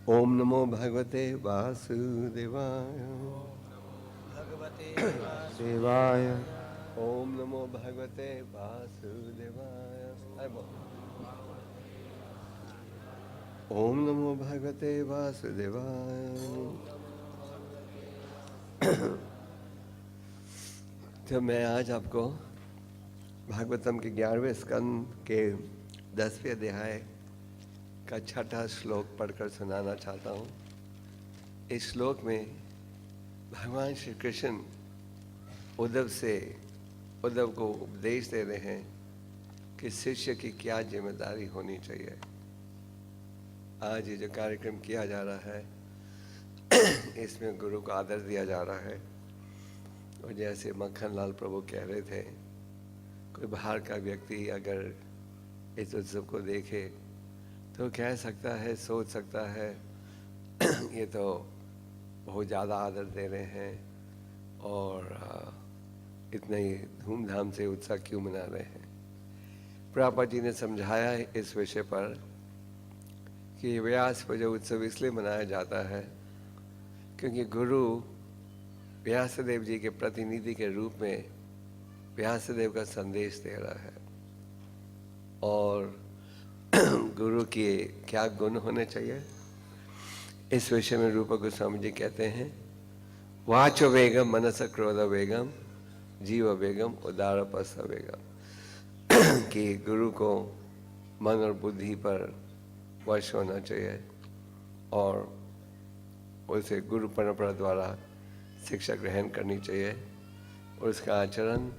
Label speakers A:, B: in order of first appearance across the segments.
A: ओम नमो भगवते वासुदेवाय।
B: देवाय
A: ओम नमो भगवते वासुदेवाय। ओम नमो भगवते वासुदेवाय। तो मैं आज आपको भागवतम के 11वें स्कंद के 10वें अध्याय का छठा श्लोक पढ़कर सुनाना चाहता हूँ। इस श्लोक में भगवान श्री कृष्ण उद्धव को उपदेश दे रहे हैं कि शिष्य की क्या जिम्मेदारी होनी चाहिए। आज ये जो कार्यक्रम किया जा रहा है इसमें गुरु को आदर दिया जा रहा है। और जैसे मक्खन लाल प्रभु कह रहे थे, कोई बाहर का व्यक्ति अगर इस उत्सव को देखे तो कह सकता है, सोच सकता है ये तो बहुत ज़्यादा आदर दे रहे हैं और इतने ही धूमधाम से उत्सव क्यों मना रहे हैं। प्रभुपाद जी ने समझाया है इस विषय पर कि व्यास पर जो उत्सव इसलिए मनाया जाता है क्योंकि गुरु व्यासदेव जी के प्रतिनिधि के रूप में व्यासदेव का संदेश दे रहा है। और गुरु के क्या गुण होने चाहिए, इस विषय में रूप गोस्वामी जी कहते हैं, वाचो वेगम मनस क्रोध वेगम जीव वेगम उदारपस वेगम। कि गुरु को मन और बुद्धि पर वश होना चाहिए और उसे गुरु परंपरा द्वारा शिक्षा ग्रहण करनी चाहिए और उसका आचरण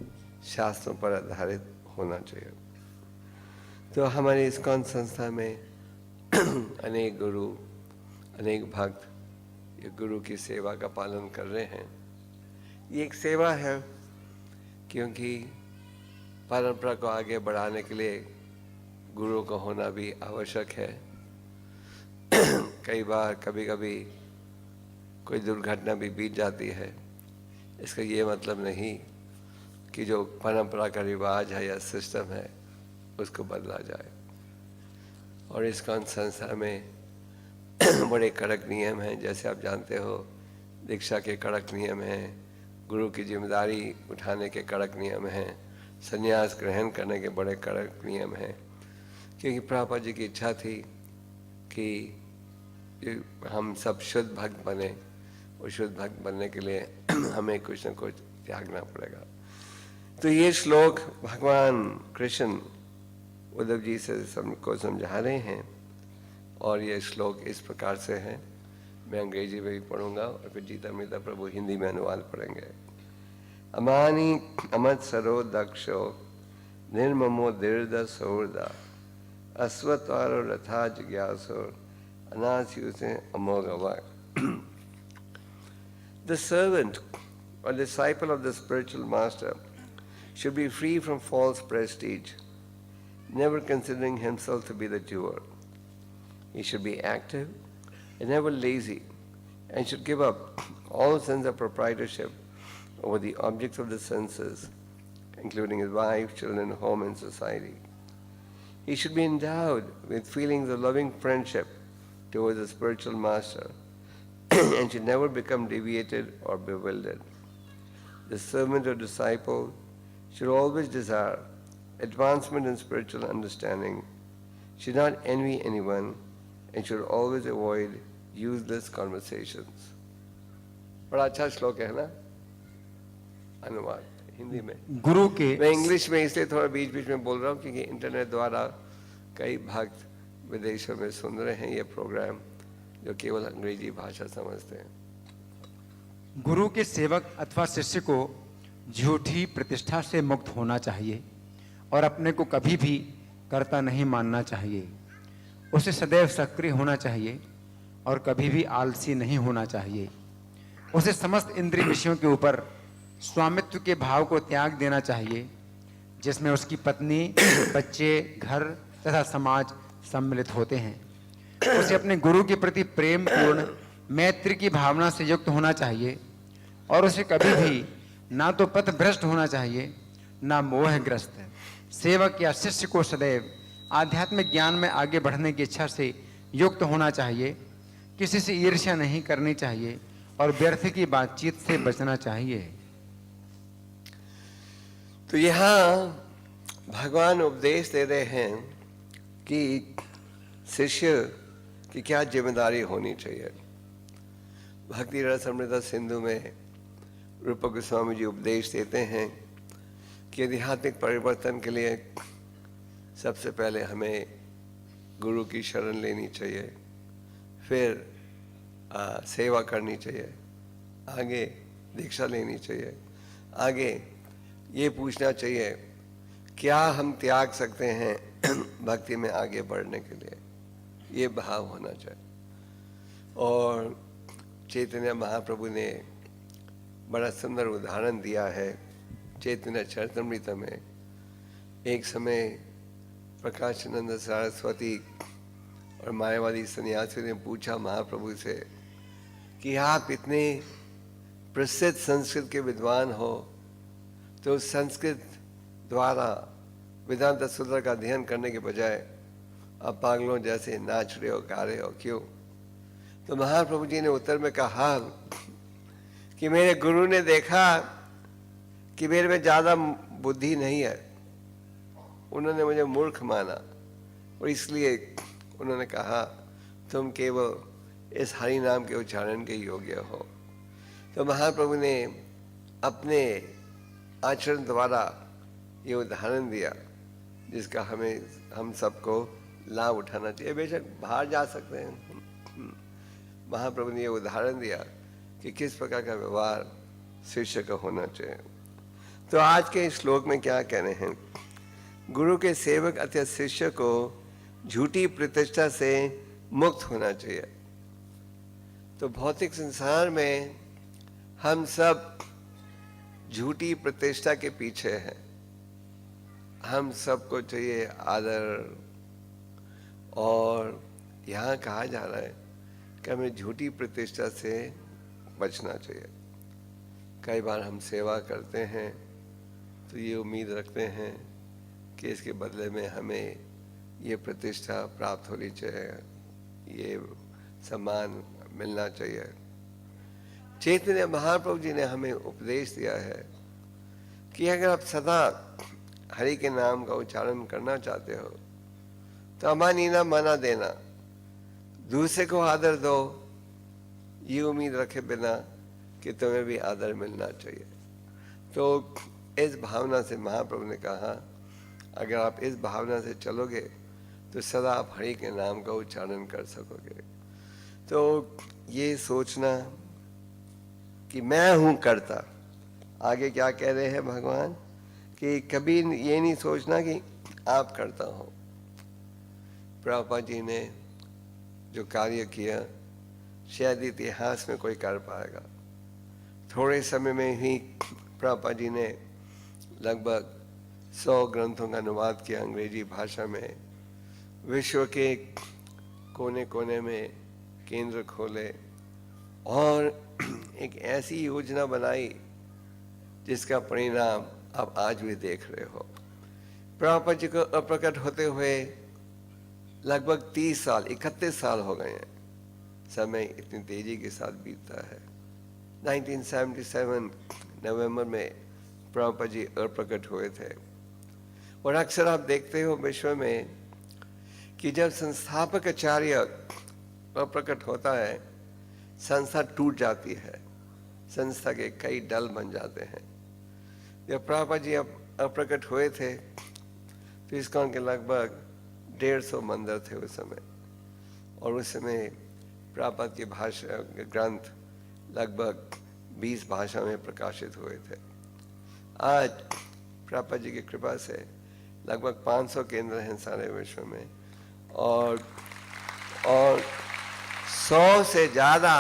A: शास्त्रों पर आधारित होना चाहिए। तो हमारे इस्कॉन संस्था में अनेक गुरु, अनेक भक्त ये गुरु की सेवा का पालन कर रहे हैं। ये एक सेवा है क्योंकि परंपरा को आगे बढ़ाने के लिए गुरु का होना भी आवश्यक है। कई बार कभी कभी कोई दुर्घटना भी बीत जाती है। इसका ये मतलब नहीं कि जो परंपरा का रिवाज है या सिस्टम है उसको बदला जाए। और इस्कॉन संस्था में बड़े कड़क नियम हैं, जैसे आप जानते हो दीक्षा के कड़क नियम हैं, गुरु की जिम्मेदारी उठाने के कड़क नियम हैं, संन्यास ग्रहण करने के बड़े कड़क नियम हैं। क्योंकि प्रभुपाद जी की इच्छा थी कि हम सब शुद्ध भक्त बने और शुद्ध भक्त बनने के लिए हमें कुछ न कुछ त्यागना पड़ेगा। तो ये श्लोक भगवान कृष्ण उद्धव जी से सबको समझा रहे हैं और ये श्लोक इस प्रकार से है। मैं अंग्रेजी में भी पढ़ूंगा और फिर जीता मीता प्रभु हिंदी में अनुवाद पढ़ेंगे। अमानी अमत सरो दक्षो निर्ममो दीर्घ सौर्दा अश्वत्वारो रथा जिज्ञासो अनास्युसे अमोघवा। The servant or disciple of the spiritual master should be free from false prestige, never considering himself to be the doer. He should be active and never lazy, and should give up all sense of proprietorship over the objects of the senses, including his wife, children, home, and society. He should be endowed with feelings of loving friendship towards the spiritual master and should never become deviated or bewildered. The servant or disciple should always desire advancement in spiritual understanding, should not envy anyone, and should always avoid useless conversations. बड़ा अच्छा श्लोक है ना। अनुवाद हिंदी में
B: गुरु के
A: मैं English में इसलिए थोड़ा बीच बीच में बोल रहा हूँ क्योंकि इंटरनेट द्वारा कई भक्त विदेशों में सुन रहे हैं ये प्रोग्राम जो केवल अंग्रेजी भाषा समझते हैं।
B: गुरु के सेवक अथवा शिष्य को झूठी प्रतिष्ठा से मुक्त होना चाहिए और अपने को कभी भी कर्ता नहीं मानना चाहिए। उसे सदैव सक्रिय होना चाहिए और कभी भी आलसी नहीं होना चाहिए। उसे समस्त इंद्रिय विषयों के ऊपर स्वामित्व के भाव को त्याग देना चाहिए, जिसमें उसकी पत्नी, बच्चे, घर तथा समाज सम्मिलित होते हैं। उसे अपने गुरु के प्रति प्रेम पूर्ण मैत्री की भावना से युक्त होना चाहिए और उसे कभी भी ना तो पथ भ्रष्ट होना चाहिए ना मोहग्रस्त। सेवक या शिष्य को सदैव आध्यात्मिक ज्ञान में आगे बढ़ने की इच्छा से युक्त होना चाहिए किसी से ईर्ष्या नहीं करनी चाहिए और व्यर्थ की बातचीत से बचना चाहिए।
A: तो यहाँ भगवान उपदेश दे रहे हैं कि शिष्य की क्या जिम्मेदारी होनी चाहिए। भक्ति रस अमृता सिंधु में रूप गोस्वामी जी उपदेश देते हैं कि आध्यात्मिक परिवर्तन के लिए सबसे पहले हमें गुरु की शरण लेनी चाहिए, फिर सेवा करनी चाहिए, आगे दीक्षा लेनी चाहिए, आगे ये पूछना चाहिए क्या हम त्याग सकते हैं भक्ति में आगे बढ़ने के लिए, ये भाव होना चाहिए। और चैतन्य महाप्रभु ने बड़ा सुंदर उदाहरण दिया है चैतन्य चरितमृत में। एक समय प्रकाशानंद सरस्वती और मायावादी सन्यासी ने पूछा महाप्रभु से कि आप इतने प्रसिद्ध संस्कृत के विद्वान हो, तो संस्कृत द्वारा वेदांत सूत्र का अध्ययन करने के बजाय आप पागलों जैसे नाच रहे हो, गा रहे हो, क्यों? तो महाप्रभु जी ने उत्तर में कहा कि मेरे गुरु ने देखा कि मेरे में ज़्यादा बुद्धि नहीं है, उन्होंने मुझे मूर्ख माना और इसलिए उन्होंने कहा तुम केवल इस हरि नाम के उच्चारण के योग्य हो। तो महाप्रभु ने अपने आचरण द्वारा ये उदाहरण दिया जिसका हम सबको लाभ उठाना चाहिए। बेशक बाहर जा सकते हैं, महाप्रभु ने ये उदाहरण दिया कि किस प्रकार का व्यवहार शिष्य का होना चाहिए। तो आज के इस श्लोक में क्या कह रहे हैं? गुरु के सेवक अथवा शिष्य को झूठी प्रतिष्ठा से मुक्त होना चाहिए। तो भौतिक संसार में हम सब झूठी प्रतिष्ठा के पीछे हैं। हम सबको चाहिए आदर, और यहाँ कहा जा रहा है कि हमें झूठी प्रतिष्ठा से बचना चाहिए। कई बार हम सेवा करते हैं तो ये उम्मीद रखते हैं कि इसके बदले में हमें ये प्रतिष्ठा प्राप्त होनी चाहिए, ये सम्मान मिलना चाहिए। चैतन्य महाप्रभु जी ने हमें उपदेश दिया है कि अगर आप सदा हरि के नाम का उच्चारण करना चाहते हो तो अमानीना मना देना, दूसरे को आदर दो, ये उम्मीद रखे बिना कि तुम्हें भी आदर मिलना चाहिए। तो इस भावना से महाप्रभु ने कहा अगर आप इस भावना से चलोगे तो सदा आप हरि के नाम का उच्चारण कर सकोगे। तो ये सोचना कि मैं हूँ करता, आगे क्या कह रहे हैं भगवान कि कभी ये नहीं सोचना कि आप करता हो। प्रभुपाद जी ने जो कार्य किया शायद इतिहास में कोई कर पाएगा। थोड़े समय में ही प्रभुपाद जी ने लगभग 100 ग्रंथों का अनुवाद किया अंग्रेजी भाषा में। विश्व के कोने कोने में केंद्र खोले और एक ऐसी योजना बनाई जिसका परिणाम आप आज भी देख रहे हो। प्रभुपाद जी को अप्रकट होते हुए लगभग 30 साल 31 साल हो गए हैं। समय इतनी तेजी के साथ बीतता है। 1977 नवंबर में प्रभुपाद जी अप्रकट हुए थे। और अक्सर आप देखते हो विश्व में कि जब संस्थापक आचार्य अप्रकट होता है संस्था टूट जाती है, संस्था के कई दल बन जाते हैं। जब प्रभुपाद जी अप्रकट हुए थे तो इस्कॉन के लगभग 150 मंदिर थे उस समय, और उस समय प्रभुपाद के भाषा ग्रंथ लगभग 20 भाषा में प्रकाशित हुए थे। आज प्रभुपाद जी की कृपा से लगभग 500 केंद्र हैं सारे विश्व में, और 100 से ज़्यादा